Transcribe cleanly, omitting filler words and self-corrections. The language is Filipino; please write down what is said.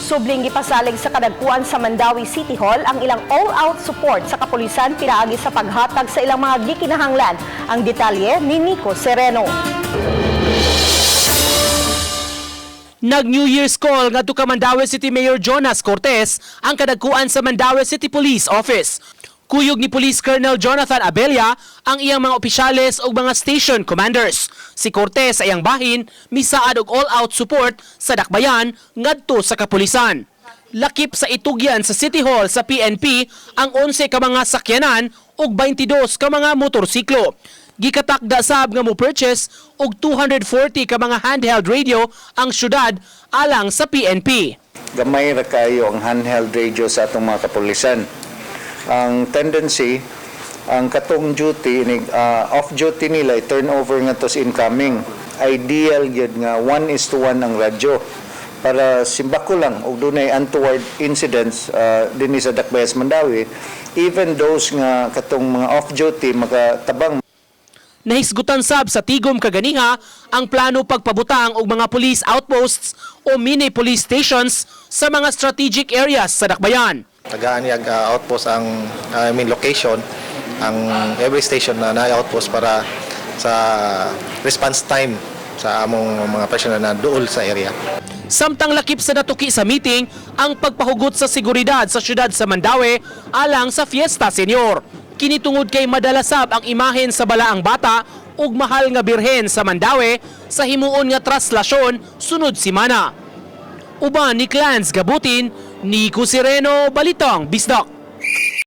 Subling gipasalig sa kadagkuan sa Mandawi City Hall ang ilang all-out support sa kapulisan pinaagi sa paghatag sa ilang mga gikinahanglan. Ang detalye ni Nico Sereno. Nag-New Year's call ngadto ka Mandawi City Mayor Jonas Cortez ang kadagkuan sa Mandawi City Police Office. Kuyog ni Police Colonel Jonathan Abella ang iyang mga opisyales ug mga station commanders. Si Cortez sa iyang bahin misaad og all-out support sa dakbayan ngadto sa kapulisan. Lakip sa itugyan sa City Hall sa PNP ang 11 ka mga sakyanan ug 22 ka mga motorsiklo. Gikatakda sab nga mo purchase og 240 ka mga handheld radio ang syudad alang sa PNP. Gamay ra kayo ang handheld radio sa atong mga kapulisan. Ang tendency, ang katong duty, off-duty nila, turnover nga to sa incoming. Ideal yun nga 1:1 ang radyo. Para simbako lang, o doon ay untoward incidents din sa Dakbayas Mandawi, even those nga katong mga off-duty, makatabang. Nahisgutan sab sa tigom kaganiha ang plano pagpabutang og mga police outposts o mini police stations sa mga strategic areas sa Dakbayan. Tagaan yung outpost ang location, ang every station na na-outpost para sa response time sa among mga personal na duol sa area. Samtang lakip sa natuki sa meeting ang pagpahugot sa seguridad sa syudad sa Mandawi alang sa Fiesta Senior. Kinitungod kay madalasab ang imahen sa balaang bata ug mahal nga birhen sa Mandawi sa himuon nga traslasyon sunod semana. Uban ni Clans Gabutin, Nico Sereno, Balitang Bisdak.